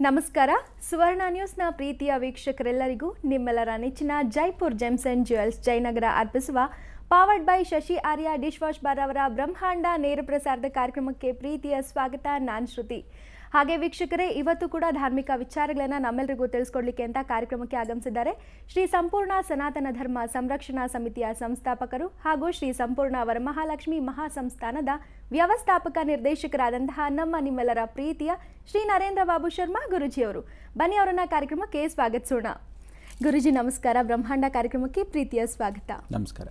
ನಮಸ್ಕಾರ. ಸುವರ್ಣ ನ್ಯೂಸ್ನ ಪ್ರೀತಿಯ ವೀಕ್ಷಕರೆಲ್ಲರಿಗೂ ನಿಮ್ಮೆಲ್ಲರ ನೆಚ್ಚಿನ Jaipur gems and jewels Jayanagar ಅರ್ಪಿಸುವ powered by Shashi Arya dish wash bar ಅವರ ಬ್ರಹ್ಮಾಂಡ ನೇರ ಪ್ರಸಾರದ ಕಾರ್ಯಕ್ರಮಕ್ಕೆ ಪ್ರೀತಿಯ ಸ್ವಾಗತ. ನಾನು ಶ್ರುತಿ. ಹಾಗೆ ವೀಕ್ಷಕರೇ, ಇವತ್ತು ಕೂಡ ಧಾರ್ಮಿಕ ವಿಚಾರಗಳನ್ನು ನಮ್ಮೆಲ್ಲರಿಗೂ ತಿಳಿಸ್ಕೊಡ್ಲಿಕ್ಕೆ ಅಂತ ಕಾರ್ಯಕ್ರಮಕ್ಕೆ ಆಗಮಿಸಿದ್ದಾರೆ ಶ್ರೀ ಸಂಪೂರ್ಣ ಸನಾತನ ಧರ್ಮ ಸಂರಕ್ಷಣಾ ಸಮಿತಿಯ ಸಂಸ್ಥಾಪಕರು ಹಾಗೂ ಶ್ರೀ ಸಂಪೂರ್ಣ ವರಮಹಾಲಕ್ಷ್ಮಿ ಮಹಾಸಂಸ್ಥಾನದ ವ್ಯವಸ್ಥಾಪಕ ನಿರ್ದೇಶಕರಾದಂತಹ ನಿಮ್ಮೆಲ್ಲರ ಪ್ರೀತಿಯ ಶ್ರೀ ನರೇಂದ್ರ ಬಾಬು ಶರ್ಮಾ ಗುರುಜಿಯವರು. ಬನ್ನಿ ಅವರನ್ನ ಕಾರ್ಯಕ್ರಮಕ್ಕೆ ಸ್ವಾಗತಿಸೋಣ. ಗುರುಜಿ ನಮಸ್ಕಾರ. ಬ್ರಹ್ಮಾಂಡ ಕಾರ್ಯಕ್ರಮಕ್ಕೆ ಪ್ರೀತಿಯ ಸ್ವಾಗತ. ನಮಸ್ಕಾರ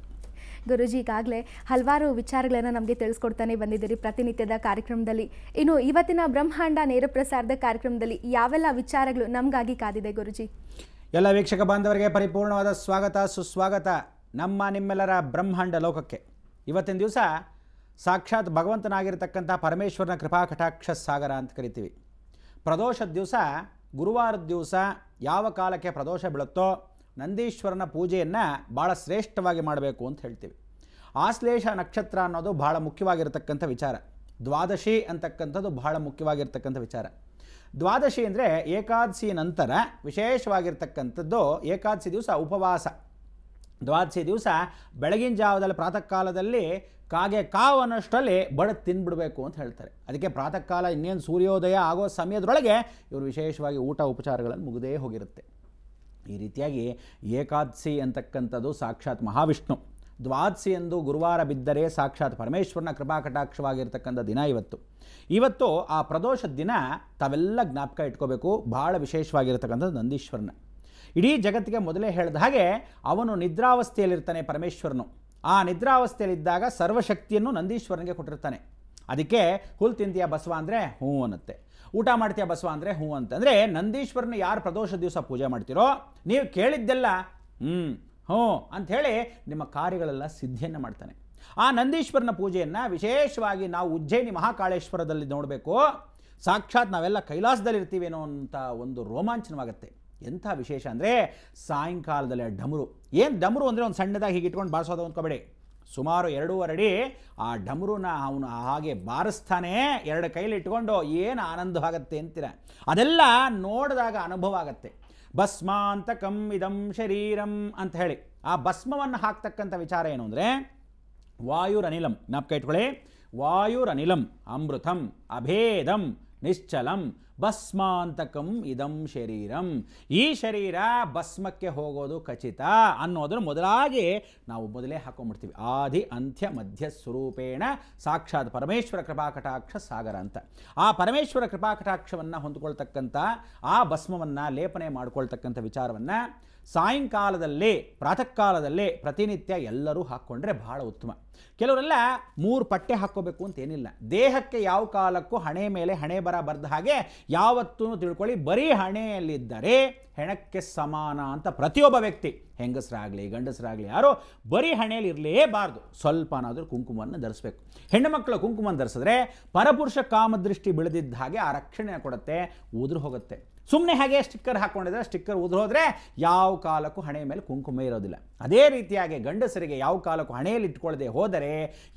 ಗುರುಜಿ. ಈಗಾಗಲೇ ಹಲವಾರು ವಿಚಾರಗಳನ್ನು ನಮಗೆ ತಿಳಿಸ್ಕೊಡ್ತಾನೆ ಬಂದಿದ್ದೀರಿ ಪ್ರತಿನಿತ್ಯದ ಕಾರ್ಯಕ್ರಮದಲ್ಲಿ. ಇನ್ನು ಇವತ್ತಿನ ಬ್ರಹ್ಮಾಂಡ ನೇರ ಪ್ರಸಾರದ ಕಾರ್ಯಕ್ರಮದಲ್ಲಿ ಯಾವೆಲ್ಲ ವಿಚಾರಗಳು ನಮಗಾಗಿ ಕಾದಿದೆ ಗುರುಜಿ? ಎಲ್ಲ ವೀಕ್ಷಕ ಬಾಂಧವರಿಗೆ ಪರಿಪೂರ್ಣವಾದ ಸ್ವಾಗತ, ಸುಸ್ವಾಗತ ನಿಮ್ಮೆಲ್ಲರ ಬ್ರಹ್ಮಾಂಡ ಲೋಕಕ್ಕೆ. ಇವತ್ತಿನ ದಿವಸ ಸಾಕ್ಷಾತ್ ಭಗವಂತನಾಗಿರ್ತಕ್ಕಂಥ ಪರಮೇಶ್ವರನ ಕೃಪಾ ಕಟಾಕ್ಷ ಸಾಗರ ಅಂತ ಕರಿತೀವಿ. ಪ್ರದೋಷದ ದಿವಸ, ಗುರುವಾರದ ದಿವಸ ಯಾವ ಕಾಲಕ್ಕೆ ಪ್ರದೋಷ ಬೀಳುತ್ತೋ ನಂದೀಶ್ವರನ ಪೂಜೆಯನ್ನು ಭಾಳ ಶ್ರೇಷ್ಠವಾಗಿ ಮಾಡಬೇಕು ಅಂತ ಹೇಳ್ತೀವಿ. ಆಶ್ಲೇಷ ನಕ್ಷತ್ರ ಅನ್ನೋದು ಭಾಳ ಮುಖ್ಯವಾಗಿರ್ತಕ್ಕಂಥ ವಿಚಾರ. ದ್ವಾದಶಿ ಅಂತಕ್ಕಂಥದ್ದು ಭಾಳ ಮುಖ್ಯವಾಗಿರ್ತಕ್ಕಂಥ ವಿಚಾರ. ದ್ವಾದಶಿ ಅಂದರೆ ಏಕಾದಶಿ ನಂತರ ವಿಶೇಷವಾಗಿರ್ತಕ್ಕಂಥದ್ದು. ಏಕಾದಶಿ ದಿವಸ ಉಪವಾಸ. ದ್ವಾದಶಿ ದಿವಸ ಬೆಳಗಿನ ಜಾವದಲ್ಲಿ ಪ್ರಾತಃ ಕಾಲದಲ್ಲಿ ಕಾಗೆ ಕಾವು ಅನ್ನೋಷ್ಟರಲ್ಲಿ ಬಡದು ತಿಂದ್ಬಿಡಬೇಕು ಅಂತ ಹೇಳ್ತಾರೆ. ಅದಕ್ಕೆ ಪ್ರಾತಃ ಕಾಲ ಇನ್ನೇನು ಸೂರ್ಯೋದಯ ಆಗೋ ಸಮಯದೊಳಗೆ ಇವರು ವಿಶೇಷವಾಗಿ ಊಟ ಉಪಚಾರಗಳನ್ನು ಮುಗಿದೇ ಹೋಗಿರುತ್ತೆ. ಈ ರೀತಿಯಾಗಿ ಏಕಾದಶಿ ಅಂತಕ್ಕಂಥದ್ದು ಸಾಕ್ಷಾತ್ ಮಹಾವಿಷ್ಣು. ದ್ವಾದಶಿ ಎಂದು ಗುರುವಾರ ಬಿದ್ದರೆ ಸಾಕ್ಷಾತ್ ಪರಮೇಶ್ವರನ ಕೃಪಾ ಕಟಾಕ್ಷವಾಗಿರ್ತಕ್ಕಂಥ ದಿನ ಇವತ್ತು ಆ ಪ್ರದೋಷದ ದಿನ ತಾವೆಲ್ಲ ಜ್ಞಾಪಕ ಇಟ್ಕೋಬೇಕು. ಭಾಳ ವಿಶೇಷವಾಗಿರ್ತಕ್ಕಂಥದ್ದು ನಂದೀಶ್ವರನ. ಇಡೀ ಜಗತ್ತಿಗೆ ಮೊದಲೇ ಹೇಳಿದ ಹಾಗೆ ಅವನು ನಿದ್ರಾವಸ್ಥೆಯಲ್ಲಿರ್ತಾನೆ ಪರಮೇಶ್ವರನು. ಆ ನಿದ್ರಾವಸ್ಥೆಯಲ್ಲಿದ್ದಾಗ ಸರ್ವಶಕ್ತಿಯನ್ನು ನಂದೀಶ್ವರನಿಗೆ ಕೊಟ್ಟಿರ್ತಾನೆ. ಅದಕ್ಕೆ ಹುಲ್ ತಿಂತೀಯ ಬಸವ ಅಂದರೆ ಹ್ಞೂ ಅನ್ನತ್ತೆ, ಊಟ ಮಾಡ್ತೀಯ ಬಸವ ಅಂದರೆ ಹ್ಞೂ ಅಂತಂದರೆ ನಂದೀಶ್ವರನ ಯಾರು ಪ್ರದೋಷ ದಿವಸ ಪೂಜೆ ಮಾಡ್ತೀರೋ ನೀವು ಕೇಳಿದ್ದೆಲ್ಲ ಹ್ಞೂ ಅಂಥೇಳಿ ನಿಮ್ಮ ಕಾರ್ಯಗಳೆಲ್ಲ ಸಿದ್ಧಿಯನ್ನು ಮಾಡ್ತಾನೆ. ಆ ನಂದೀಶ್ವರನ ಪೂಜೆಯನ್ನು ವಿಶೇಷವಾಗಿ ನಾವು ಉಜ್ಜಯಿನಿ ಮಹಾಕಾಳೇಶ್ವರದಲ್ಲಿ ನೋಡಬೇಕು. ಸಾಕ್ಷಾತ್ ನಾವೆಲ್ಲ ಕೈಲಾಸದಲ್ಲಿರ್ತೀವಿ ಅನ್ನೋ ಅಂತ ಒಂದು ರೋಮಾಂಚನವಾಗುತ್ತೆ. ಎಂಥ ವಿಶೇಷ ಅಂದರೆ ಸಾಯಂಕಾಲದಲ್ಲಿ ಡಮರು. ಏನು ಡಮರು ಅಂದರೆ ಒಂದು ಸಣ್ಣದಾಗಿ ಹೀಗೆ ಇಟ್ಕೊಂಡು ಬಾರಿಸೋದು ಅಂದ್ಕೋಬೇಡಿ. ಸುಮಾರು 2.5 ಅಡಿ ಆ ಡಮರುನ ಅವನು ಹಾಗೆ ಬಾರಿಸ್ತಾನೆ. 2 ಕೈಲಿ ಇಟ್ಕೊಂಡು ಏನು ಆನಂದವಾಗತ್ತೆ ಅಂತೀರ. ಅದೆಲ್ಲ ನೋಡಿದಾಗ ಅನುಭವ ಆಗತ್ತೆ. ಭಸ್ಮಾಂತಕಂ ಇದಂ ಶರೀರಂ ಅಂತ ಹೇಳಿ ಆ ಭಸ್ಮವನ್ನು ಹಾಕ್ತಕ್ಕಂಥ ವಿಚಾರ ಏನು ಅಂದರೆ ವಾಯುರನಿಲಂ. ಜ್ಞಾಪಕ ಇಟ್ಕೊಳ್ಳಿ. ವಾಯುರನಿಲಂ ಅಮೃತಂ ಅಭೇದಂ ನಿಶ್ಚಲಂ ಭಸ್ಮಾಂತಕಂ ಇದಂ ಶರೀರಂ. ಈ ಶರೀರ ಭಸ್ಮಕ್ಕೆ ಹೋಗೋದು ಖಚಿತ ಅನ್ನೋದನ್ನು ಮೊದಲಾಗಿ ನಾವು ಮೊದಲೇ ಹಾಕೊಂಡ್ಬಿಡ್ತೀವಿ. ಆದಿ ಅಂತ್ಯ ಮಧ್ಯ ಸ್ವರೂಪೇಣ ಸಾಕ್ಷಾತ್ ಪರಮೇಶ್ವರ ಕೃಪಾಕಟಾಕ್ಷ ಸಾಗರ ಅಂತ. ಆ ಪರಮೇಶ್ವರ ಕೃಪಾಕಟಾಕ್ಷವನ್ನು ಹೊಂದ್ಕೊಳ್ತಕ್ಕಂಥ ಆ ಭಸ್ಮವನ್ನು ಲೇಪನೆ ಮಾಡ್ಕೊಳ್ತಕ್ಕಂಥ ವಿಚಾರವನ್ನು ಸಾಯಂಕಾಲದಲ್ಲಿ ಪ್ರಾತಃ ಕಾಲದಲ್ಲಿ ಪ್ರತಿನಿತ್ಯ ಎಲ್ಲರೂ ಹಾಕ್ಕೊಂಡ್ರೆ ಬಹಳ ಉತ್ತಮ. ಕೆಲವರೆಲ್ಲ 3 ಪಟ್ಟೆ ಹಾಕ್ಕೋಬೇಕು ಅಂತ ಏನಿಲ್ಲ. ದೇಹಕ್ಕೆ ಯಾವ ಕಾಲಕ್ಕೂ ಹಣೆ ಮೇಲೆ ಹಣೆ ಬರದ ಹಾಗೆ ಯಾವತ್ತೂ ತಿಳ್ಕೊಳ್ಳಿ. ಬರೀ ಹಣೆಯಲ್ಲಿದ್ದರೆ ಹೆಣಕ್ಕೆ ಸಮಾನ ಅಂತ ಪ್ರತಿಯೊಬ್ಬ ವ್ಯಕ್ತಿ, ಹೆಂಗಸರಾಗಲಿ ಗಂಡಸರಾಗಲಿ ಯಾರೋ ಬರೀ ಹಣೆಯಲ್ಲಿ ಇರಲೇಬಾರ್ದು. ಸ್ವಲ್ಪನಾದರೂ ಕುಂಕುಮವನ್ನು ಧರಿಸಬೇಕು. ಹೆಣ್ಣು ಮಕ್ಕಳು ಕುಂಕುಮವನ್ನು ಧರಿಸಿದ್ರೆ ಪರಪುರುಷ ಕಾಮದೃಷ್ಟಿ ಬೆಳೆದಿದ್ದ ಹಾಗೆ ಆ ರಕ್ಷಣೆ ಕೊಡುತ್ತೆ, ಉದುರು ಹೋಗುತ್ತೆ. ಸುಮ್ಮನೆ ಹಾಗೆ ಸ್ಟಿಕ್ಕರ್ ಹಾಕ್ಕೊಂಡಿದ್ರೆ ಸ್ಟಿಕ್ಕರ್ ಉದುರು ಹೋದರೆ ಯಾವ ಕಾಲಕ್ಕೂ ಹಣೆಯ ಮೇಲೆ ಕುಂಕುಮ ಇರೋದಿಲ್ಲ. ಅದೇ ರೀತಿಯಾಗಿ ಗಂಡಸರಿಗೆ ಯಾವ ಕಾಲಕ್ಕೂ ಹಣೆಯಲ್ಲಿ ಇಟ್ಕೊಳ್ಳದೆ ಹೋದರೆ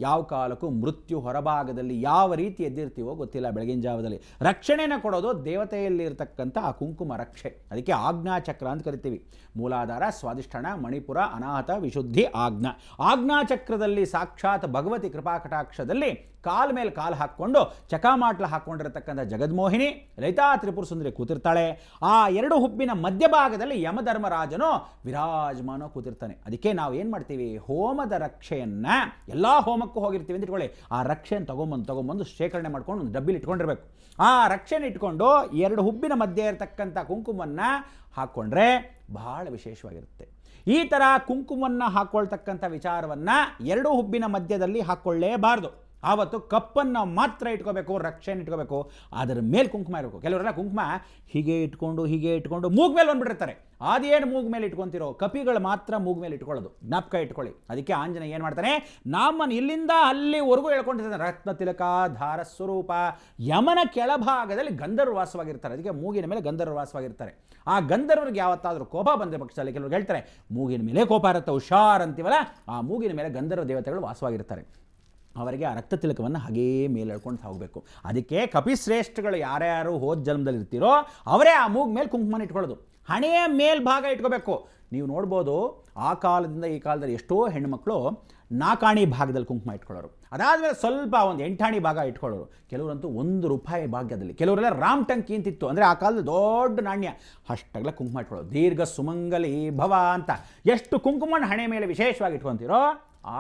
ಯಾವ ಕಾಲಕ್ಕೂ ಮೃತ್ಯು ಹೊರಭಾಗದಲ್ಲಿ ಯಾವ ರೀತಿ ಎದ್ದಿರ್ತೀವೋ ಗೊತ್ತಿಲ್ಲ. ಬೆಳಗಿನ ಜಾವದಲ್ಲಿ ರಕ್ಷಣೆನ ಕೊಡೋದು ದೇವತೆಯಲ್ಲಿ ಇರತಕ್ಕಂಥ ಆ ಕುಂಕುಮ ರಕ್ಷೆ. ಅದಕ್ಕೆ ಆಜ್ಞಾಚಕ್ರ ಅಂತ ಕರಿತೀವಿ. ಮೂಲಾಧಾರ, ಸ್ವಾಧಿಷ್ಠಾನ, ಮಣಿಪುರ, ಅನಾಹತ, ವಿಶುದ್ಧಿ, ಆಜ್ಞಾಚಕ್ರದಲ್ಲಿ ಸಾಕ್ಷಾತ್ ಭಗವತಿ ಕೃಪಾಕಟಾಕ್ಷದಲ್ಲಿ ಕಾಲ ಮೇಲೆ ಕಾಲು ಹಾಕ್ಕೊಂಡು ಚಕಾಮಾಟ್ಲ ಹಾಕ್ಕೊಂಡಿರತಕ್ಕಂಥ ಜಗದ್ಮೋಹಿನಿ ಲಲಿತಾ ತ್ರಿಪುರ ಸುಂದರಿ ಕೂತಿರ್ತಾಳೆ. ಆ 2 ಹುಬ್ಬಿನ ಮಧ್ಯಭಾಗದಲ್ಲಿ ಯಮಧರ್ಮರಾಜನು ವಿರಾಜಮಾನೋ ಕೂತಿರ್ತಾನೆ. ಅದಕ್ಕೆ ನಾವು ಏನು ಮಾಡ್ತೀವಿ, ಹೋಮದ ರಕ್ಷೆಯನ್ನು ಎಲ್ಲ ಹೋಮಕ್ಕೂ ಹೋಗಿರ್ತೀವಿ ಅಂತ ಇಟ್ಕೊಳ್ಳಿ. ಆ ರಕ್ಷೆಯನ್ನು ತಗೊಂಬಂದು ಶೇಖರಣೆ ಮಾಡ್ಕೊಂಡು ಒಂದು ಡಬ್ಬಿಲಿ ಇಟ್ಕೊಂಡಿರ್ಬೇಕು. ಆ ರಕ್ಷೆನ ಇಟ್ಕೊಂಡು 2 ಹುಬ್ಬಿನ ಮಧ್ಯೆ ಇರತಕ್ಕಂಥ ಕುಂಕುಮವನ್ನು ಹಾಕ್ಕೊಂಡ್ರೆ ಬಹಳ ವಿಶೇಷವಾಗಿರುತ್ತೆ. ಈ ಥರ ಕುಂಕುಮವನ್ನು ಹಾಕ್ಕೊಳ್ತಕ್ಕಂಥ ವಿಚಾರವನ್ನು 2 ಹುಬ್ಬಿನ ಮಧ್ಯದಲ್ಲಿ ಹಾಕ್ಕೊಳ್ಳೇಬಾರ್ದು. ಆವತ್ತು ಕಪ್ಪನ್ನು ಮಾತ್ರ ಇಟ್ಕೋಬೇಕು, ರಕ್ಷೆನ ಇಟ್ಕೋಬೇಕು. ಅದರ ಮೇಲೆ ಕುಂಕುಮ ಇರಬೇಕು. ಕೆಲವರೆಲ್ಲ ಕುಂಕುಮ ಹೀಗೆ ಇಟ್ಕೊಂಡು ಮೂಗ್ ಮೇಲೆ ಬಂದುಬಿಟ್ಟಿರ್ತಾರೆ. ಅದೇನು ಮೂಗ್ ಮೇಲೆ ಇಟ್ಕೊತಿರೋ, ಕಪಿಗಳು ಮಾತ್ರ ಮೂಗ್ ಮೇಲೆ ಇಟ್ಕೊಳ್ಳೋದು. ಜ್ಞಾಪಕ ಇಟ್ಕೊಳ್ಳಿ. ಅದಕ್ಕೆ ಆಂಜನೇಯ ಏನು ಮಾಡ್ತಾನೆ, ನಮ್ಮನ್ನು ಇಲ್ಲಿಂದ ಅಲ್ಲಿವರೆಗೂ ಹೇಳ್ಕೊಂಡಿರ್ತಾನೆ. ರತ್ನ ತಿಲಕ ಧಾರ ಸ್ವರೂಪ. ಯಮನ ಕೆಳಭಾಗದಲ್ಲಿ ಗಂಧರ್ವ ವಾಸವಾಗಿರ್ತಾರೆ. ಅದಕ್ಕೆ ಮೂಗಿನ ಮೇಲೆ ಗಂಧರ್ವ ವಾಸವಾಗಿರ್ತಾರೆ. ಆ ಗಂಧರ್ವರಿಗೆ ಯಾವತ್ತಾದರೂ ಕೋಪ ಬಂದ ಪಕ್ಷದಲ್ಲಿ ಕೆಲವರು ಹೇಳ್ತಾರೆ ಮೂಗಿನ ಮೇಲೆ ಕೋಪ ಇರುತ್ತೆ, ಹುಷಾರ್ ಅಂತೀವಲ್ಲ, ಆ ಮೂಗಿನ ಮೇಲೆ ಗಂಧರ್ವ ದೇವತೆಗಳು ವಾಸವಾಗಿರ್ತಾರೆ. ಅವರಿಗೆ ಆ ರಕ್ತ ತಿಲಕವನ್ನು ಹಾಗೇ ಮೇಲೆ ಎಳ್ಕೊಂಡು ಹೋಗಬೇಕು. ಅದಕ್ಕೆ ಕಪಿಶ್ರೇಷ್ಠಗಳು ಯಾರ್ಯಾರು ಹೋದ ಜನ್ಮದಲ್ಲಿ ಇರ್ತೀರೋ ಅವರೇ ಆ ಮೂಗ್ ಮೇಲೆ ಕುಂಕುಮನ ಇಟ್ಕೊಳ್ಳೋದು, ಹಣೆಯ ಮೇಲ್ಭಾಗ ಇಟ್ಕೋಬೇಕು. ನೀವು ನೋಡ್ಬೋದು ಆ ಕಾಲದಿಂದ ಈ ಕಾಲದಲ್ಲಿ ಎಷ್ಟೋ ಹೆಣ್ಣುಮಕ್ಕಳು ನಾಕಾಣಿ ಭಾಗದಲ್ಲಿ ಕುಂಕುಮ ಇಟ್ಕೊಳ್ಳೋರು, ಅದಾದಮೇಲೆ ಸ್ವಲ್ಪ ಒಂದು 8 ಭಾಗ ಇಟ್ಕೊಳ್ಳೋರು, ಕೆಲವರಂತೂ ₹1 ಭಾಗ್ಯದಲ್ಲಿ, ಕೆಲವರೆಲ್ಲ ರಾಮ್ ಟಂಕಿ ಅಂತಿತ್ತು, ಅಂದರೆ ಆ ಕಾಲದಲ್ಲಿ ದೊಡ್ಡ ನಾಣ್ಯ ಅಷ್ಟಾಗಲ ಕುಂಕುಮ ಇಟ್ಕೊಳ್ಳೋರು. ದೀರ್ಘ ಸುಮಂಗಲಿ ಭವ ಅಂತ ಎಷ್ಟು ಕುಂಕುಮನ ಹಣೆ ಮೇಲೆ ವಿಶೇಷವಾಗಿ ಇಟ್ಕೊತೀರೋ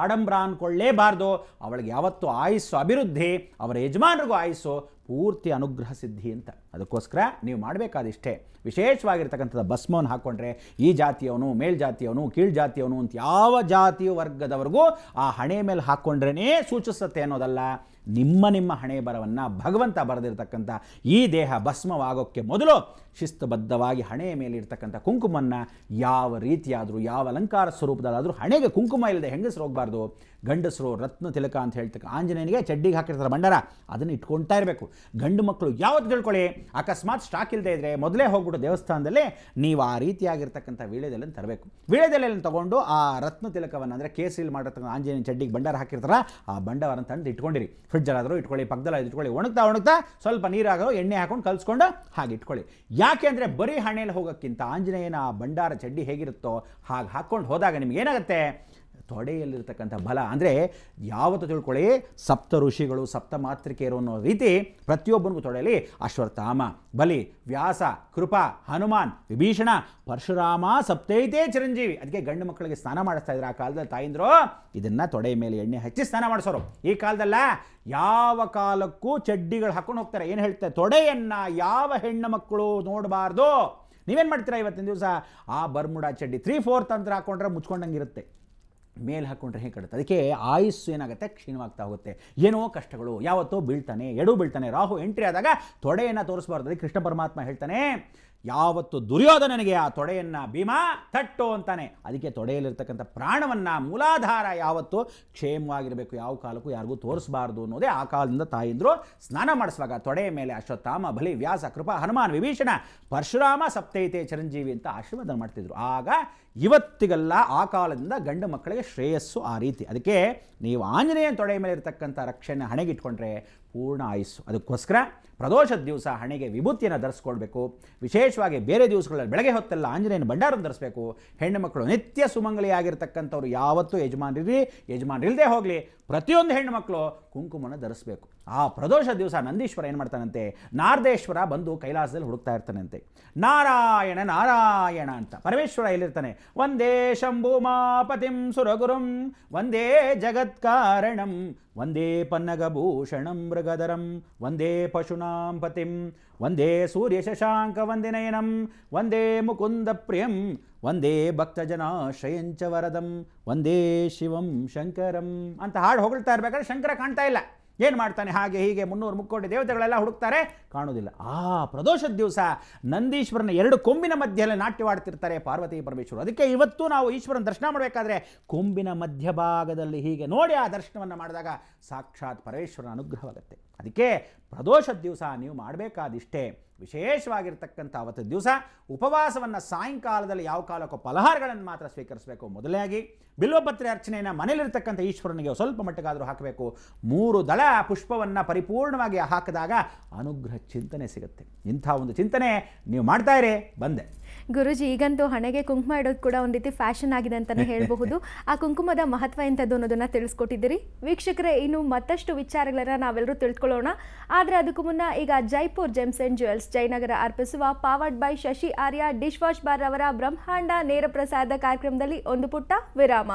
ಆಡಂಬರ ಅಂದ್ಕೊಳ್ಳೇಬಾರ್ದು. ಅವಳಿಗೆ ಯಾವತ್ತೂ ಆಯುಸ್ಸು ಅಭಿವೃದ್ಧಿ, ಅವರ ಯಜಮಾನರಿಗೂ ಆಯುಸ್ಸು ಪೂರ್ತಿ ಅನುಗ್ರಹ ಸಿದ್ಧಿ ಅಂತ. ಅದಕ್ಕೋಸ್ಕರ ನೀವು ಮಾಡಬೇಕಾದಿಷ್ಟೇ, ವಿಶೇಷವಾಗಿರ್ತಕ್ಕಂಥದ್ದು ಭಸ್ಮವನ್ನು ಹಾಕ್ಕೊಂಡ್ರೆ ಈ ಜಾತಿಯವನು, ಮೇಲ್ಜಾತಿಯವನು, ಕೀಳ್ಜಾತಿಯವನು ಅಂತ ಯಾವ ಜಾತಿಯ ವರ್ಗದವರೆಗೂ ಆ ಹಣೆ ಮೇಲೆ ಹಾಕ್ಕೊಂಡ್ರೇ ಸೂಚಿಸುತ್ತೆ ಅನ್ನೋದಲ್ಲ. ನಿಮ್ಮ ಹಣೆ ಬರವನ್ನು ಭಗವಂತ ಬರೆದಿರ್ತಕ್ಕಂಥ ಈ ದೇಹ ಭಸ್ಮವಾಗೋಕ್ಕೆ ಮೊದಲು ಶಿಸ್ತುಬದ್ಧವಾಗಿ ಹಣೆಯ ಮೇಲೆ ಇರ್ತಕ್ಕಂಥ ಕುಂಕುಮನ್ನು ಯಾವ ರೀತಿಯಾದರೂ ಯಾವ ಅಲಂಕಾರ ಸ್ವರೂಪದಲ್ಲಾದರೂ ಹಣೆಗೆ ಕುಂಕುಮ ಇಲ್ಲದೆ ಹೆಂಗಸರು ಹೋಗಬಾರ್ದು. ಗಂಡಸರು ರತ್ನ ತಿಲಕ ಅಂತ ಹೇಳ್ತಕ್ಕ ಆಂಜನೇಯನಿಗೆ ಚಡ್ಡಿಗೆ ಹಾಕಿರ್ತಾರೆ ಭಂಡಾರ, ಅದನ್ನು ಇಟ್ಕೊಳ್ತಾ ಇರಬೇಕು. ಗಂಡು ಮಕ್ಕಳು ಯಾವತ್ತು ತಿಳ್ಕೊಳ್ಳಿ, ಅಕಸ್ಮಾತ್ ಸ್ಟಾಕ್ ಇಲ್ಲದೆ ಇದ್ದರೆ ಮೊದಲೇ ಹೋಗ್ಬಿಟ್ಟು ದೇವಸ್ಥಾನದಲ್ಲಿ ನೀವು ಆ ರೀತಿಯಾಗಿರ್ತಕ್ಕಂಥ ವೀಳ್ಯದೆಲೆಯನ್ನು ತರಬೇಕು. ವೀಳ್ಯದೆಲೆಯನ್ನು ತಗೊಂಡು ಆ ರತ್ನ ತಿಲಕವನ್ನು ಅಂದರೆ ಕೇಸರಿಲಿ ಮಾಡಿರ್ತಕ್ಕಂಥ ಆಂಜನೇಯನ ಚಡ್ಡಿಗೆ ಭಂಡಾರ ಹಾಕಿರ್ತಾರ, ಆ ಭಂಡಾರವನ್ನು ತಂದು ಇಟ್ಕೊಂಡಿರಿ. ಫ್ರಿಡ್ಜಲ್ಲಾದರೂ ಇಟ್ಕೊಳ್ಳಿ, ಪಕ್ಕದಲ್ಲಾದರೂ ಇಟ್ಕೊಳ್ಳಿ, ಒಣಗ್ತಾ ಸ್ವಲ್ಪ ನೀರಾಗೋ ಎಣ್ಣೆ ಹಾಕೊಂಡು ಕಲಿಸ್ಕೊಂಡು ಹಾಗೆ ಇಟ್ಕೊಳ್ಳಿ. ಯಾಕೆ ಅಂದರೆ ಬರೀ ಹಣೆಯಲ್ಲಿ ಹೋಗೋಕ್ಕಿಂತ ಆಂಜನೇಯನ ಆ ಭಂಡಾರ ಚಡ್ಡಿ ಹೇಗಿರುತ್ತೋ ಹಾಗೆ ಹಾಕ್ಕೊಂಡು ಹೋದಾಗ ನಿಮಗೇನಾಗುತ್ತೆ, ತೊಡೆಯಲ್ಲಿರ್ತಕ್ಕಂಥ ಬಲ ಅಂದರೆ ಯಾವತ್ತು ತಿಳ್ಕೊಳ್ಳಿ, ಸಪ್ತ ಋಷಿಗಳು ಸಪ್ತ ಮಾತೃಕೆಯರು ಅನ್ನೋ ರೀತಿ ಪ್ರತಿಯೊಬ್ಬನಿಗೂ ತೊಡೆಯಲ್ಲಿ ಅಶ್ವತ್ಥಾಮ, ಬಲಿ, ವ್ಯಾಸ, ಕೃಪಾ, ಹನುಮಾನ್, ವಿಭೀಷಣ, ಪರಶುರಾಮ ಸಪ್ತೈತೆ ಚಿರಂಜೀವಿ. ಅದಕ್ಕೆ ಗಂಡು ಮಕ್ಕಳಿಗೆ ಸ್ನಾನ ಮಾಡಿಸ್ತಾ ಇದ್ರು ಆ ಕಾಲದಲ್ಲಿ ತಾಯಿಂದ್ರು, ಇದನ್ನು ತೊಡೆಯ ಮೇಲೆ ಎಣ್ಣೆ ಹಚ್ಚಿ ಸ್ನಾನ ಮಾಡಿಸೋರು. ಈ ಕಾಲದಲ್ಲ, ಯಾವ ಕಾಲಕ್ಕೂ ಚಡ್ಡಿಗಳು ಹಾಕೊಂಡು ಹೋಗ್ತಾರೆ. ಏನು ಹೇಳ್ತಾರೆ, ತೊಡೆಯನ್ನು ಯಾವ ಹೆಣ್ಣು ಮಕ್ಕಳು ನೋಡಬಾರ್ದು. ನೀವೇನು ಮಾಡ್ತೀರಾ ಇವತ್ತಿನ ದಿವಸ, ಆ ಬರ್ಮುಡಾ ಚಡ್ಡಿ 3/4 ಅಂತ ಹಾಕ್ಕೊಂಡ್ರೆ ಮುಚ್ಕೊಂಡಂಗಿರುತ್ತೆ, ಮೇಲೆ ಹಾಕ್ಕೊಂಡ್ರೆ ಹೇಗೆ ಕಡುತ್ತೆ. ಅದಕ್ಕೆ ಆಯುಸ್ಸು ಏನಾಗುತ್ತೆ, ಕ್ಷೀಣವಾಗ್ತಾ ಹೋಗುತ್ತೆ. ಏನೋ ಕಷ್ಟಗಳು, ಯಾವತ್ತೋ ಬೀಳ್ತಾನೆ, ಎಡು ಬೀಳ್ತಾನೆ. ರಾಹು ಎಂಟ್ರಿ ಆದಾಗ ತೊಡೆಯನ್ನು ತೋರಿಸ್ಬಾರ್ದು. ಅದಕ್ಕೆ ಕೃಷ್ಣ ಪರಮಾತ್ಮ ಹೇಳ್ತಾನೆ, ಯಾವತ್ತು ದುರ್ಯೋಧನನಿಗೆ ಆ ತೊಡೆಯನ್ನು ಭೀಮಾ ತಟ್ಟು ಅಂತಾನೆ. ಅದಕ್ಕೆ ತೊಡೆಯಲ್ಲಿರ್ತಕ್ಕಂಥ ಪ್ರಾಣವನ್ನು ಮೂಲಾಧಾರ ಯಾವತ್ತು ಕ್ಷೇಮವಾಗಿರಬೇಕು, ಯಾವ ಕಾಲಕ್ಕೂ ಯಾರಿಗೂ ತೋರಿಸಬಾರ್ದು ಅನ್ನೋದೇ ಆ ಕಾಲದಿಂದ ತಾಯಿಂದ್ರು ಸ್ನಾನ ಮಾಡಿಸುವಾಗ ತೊಡೆಯ ಮೇಲೆ ಅಶ್ವತ್ಥಾಮ, ಬಲಿ, ವ್ಯಾಸ, ಕೃಪಾ, ಹನುಮಾನ್, ವಿಭೀಷಣ, ಪರಶುರಾಮ ಸಪ್ತೈತೆ ಚಿರಂಜೀವಿ ಅಂತ ಆಶೀರ್ವಾದ ಮಾಡ್ತಿದ್ರು. ಆಗ ಇವತ್ತಿಗೆಲ್ಲ ಆ ಕಾಲದಿಂದ ಗಂಡು ಮಕ್ಕಳಿಗೆ ಶ್ರೇಯಸ್ಸು ಆ ರೀತಿ. ಅದಕ್ಕೆ ನೀವು ಆಂಜನೇಯನ ತೊಡೆಯ ಮೇಲೆ ಇರತಕ್ಕಂಥ ರಕ್ಷಣೆ ಹಣೆಗಿಟ್ಕೊಂಡ್ರೆ ಪೂರ್ಣ ಆಯುಸ್ಸು. ಅದಕ್ಕೋಸ್ಕರ ಪ್ರದೋಷದ ದಿವಸ ಹಣೆಗೆ ವಿಭೂತಿಯನ್ನು ಧರಿಸ್ಕೊಳ್ಬೇಕು. ವಿಶೇಷವಾಗಿ ಬೇರೆ ದಿವಸಗಳಲ್ಲಿ ಬೆಳಗ್ಗೆ ಹೊತ್ತೆಲ್ಲ ಆಂಜನೇಯನ ಭಂಡಾರವನ್ನು ಧರಿಸಬೇಕು. ಹೆಣ್ಣು ಮಕ್ಕಳು ನಿತ್ಯ ಸುಮಂಗಲಿಯಾಗಿರ್ತಕ್ಕಂಥವ್ರು ಯಾವತ್ತೂ ಯಜಮಾನರಿಲ್ಲದೆ ಹೋಗಲಿ, ಪ್ರತಿಯೊಂದು ಹೆಣ್ಣು ಮಕ್ಕಳು ಕುಂಕುಮವನ್ನು ಧರಿಸಬೇಕು. ಆ ಪ್ರದೋಷ ದಿವಸ ನಂದೀಶ್ವರ ಏನು ಮಾಡ್ತಾನಂತೆ, ನಾರದೇಶ್ವರ ಬಂದು ಕೈಲಾಸದಲ್ಲಿ ಹುಡುಕ್ತಾ ಇರ್ತಾನಂತೆ. ನಾರಾಯಣ ನಾರಾಯಣ ಅಂತ ಪರಮೇಶ್ವರ ಎಲ್ಲಿರ್ತಾನೆ, ವಂದೇ ಶಂಭುಮಾಪತಿಂ ಸುರಗುರುಂ ವಂದೇ ಜಗತ್ಕಾರಣಂ ವಂದೇ ಪನ್ನಗಭೂಷಣಂ ಮೃಗಧರಂ ವಂದೇ ಪಶುನಾಂ ಪತಿಂ ವಂದೇ ಸೂರ್ಯ ಶಶಾಂಕ ವಂದಿನಯನಂ ವಂದೇ ಮುಕುಂದ ಪ್ರಿಯಂ ವಂದೇ ಭಕ್ತಜನಾಶ್ರಯಂಚ ವರದಂ ವಂದೇ ಶಿವಂ ಶಂಕರಂ ಅಂತ ಹಾಡು ಹೊಗಳ್ತಾ ಇರ್ಬೇಕಾದ್ರೆ ಶಂಕರ ಕಾಣ್ತಾ ಇಲ್ಲ. ಏನು ಮಾಡ್ತಾನೆ, ಹಾಗೆ ಹೀಗೆ 300 ಮುಕ್ಕೋಟಿ ದೇವತೆಗಳೆಲ್ಲ ಹುಡುಕ್ತಾರೆ, ಕಾಣೋದಿಲ್ಲ. ಆ ಪ್ರದೋಷದ ದಿವಸ ನಂದೀಶ್ವರನ 2 ಕೊಂಬಿನ ಮಧ್ಯದಲ್ಲಿ ನಾಟ್ಯವಾಡ್ತಿರ್ತಾರೆ ಪಾರ್ವತಿ ಪರಮೇಶ್ವರ. ಅದಕ್ಕೆ ಇವತ್ತು ನಾವು ಈಶ್ವರನ ದರ್ಶನ ಮಾಡಬೇಕಾದ್ರೆ ಕೊಂಬಿನ ಮಧ್ಯಭಾಗದಲ್ಲಿ ಹೀಗೆ ನೋಡಿ ಆ ದರ್ಶನವನ್ನು ಮಾಡಿದಾಗ ಸಾಕ್ಷಾತ್ ಪರಮೇಶ್ವರನ ಅನುಗ್ರಹವಾಗುತ್ತೆ. ಅದಕ್ಕೆ ಪ್ರದೋಷದ ದಿವಸ ನೀವು ಮಾಡಬೇಕಾದಿಷ್ಟೇ, ವಿಶೇಷವಾಗಿರ್ತಕ್ಕಂಥ ಅವತ್ತಿನ ದಿವಸ ಉಪವಾಸವನ್ನು ಸಾಯಂಕಾಲದಲ್ಲಿ ಯಾವ ಕಾಲಕ್ಕೂ ಫಲಹಾರಗಳನ್ನು ಮಾತ್ರ ಸ್ವೀಕರಿಸಬೇಕು. ಮೊದಲಾಗಿ ಬಿಲ್ವಪತ್ರೆ ಅರ್ಚನೆಯನ್ನು ಮನೆಯಲ್ಲಿರ್ತಕ್ಕಂಥ ಈಶ್ವರನಿಗೆ ಸ್ವಲ್ಪ ಮಟ್ಟಿಗಾದರೂ ಹಾಕಬೇಕು. 3 ದಳ ಪುಷ್ಪವನ್ನು ಪರಿಪೂರ್ಣವಾಗಿ ಹಾಕಿದಾಗ ಅನುಗ್ರಹ ಚಿಂತನೆ ಸಿಗುತ್ತೆ. ಇಂಥ ಒಂದು ಚಿಂತನೆ ನೀವು ಮಾಡ್ತಾ ಇರಿ. ಬಂದೆ ಗುರುಜಿ, ಈಗಂತೂ ಹಣೆಗೆ ಕುಂಕುಮ ಇಡೋದು ಕೂಡ ಒಂದು ರೀತಿ ಫ್ಯಾಷನ್ ಆಗಿದೆ ಅಂತಲೇ ಹೇಳಬಹುದು. ಆ ಕುಂಕುಮದ ಮಹತ್ವ ಎಂಥದ್ದು ಅನ್ನೋದನ್ನು ತಿಳಿಸ್ಕೊಟ್ಟಿದ್ದೀರಿ. ವೀಕ್ಷಕರೇ, ಇನ್ನು ಮತ್ತಷ್ಟು ವಿಚಾರಗಳನ್ನು ನಾವೆಲ್ಲರೂ ತಿಳ್ಕೊಳ್ಳೋಣ. ಆದರೆ ಅದಕ್ಕೂ ಮುನ್ನ ಈಗ Jaipur gems and jewels Jayanagar ಅರ್ಪಿಸುವ powered by Shashi Arya dish wash bar ಅವರ ಬ್ರಹ್ಮಾಂಡ ನೇರ ಪ್ರಸಾದ ಕಾರ್ಯಕ್ರಮದಲ್ಲಿ ಒಂದು ಪುಟ್ಟ ವಿರಾಮ.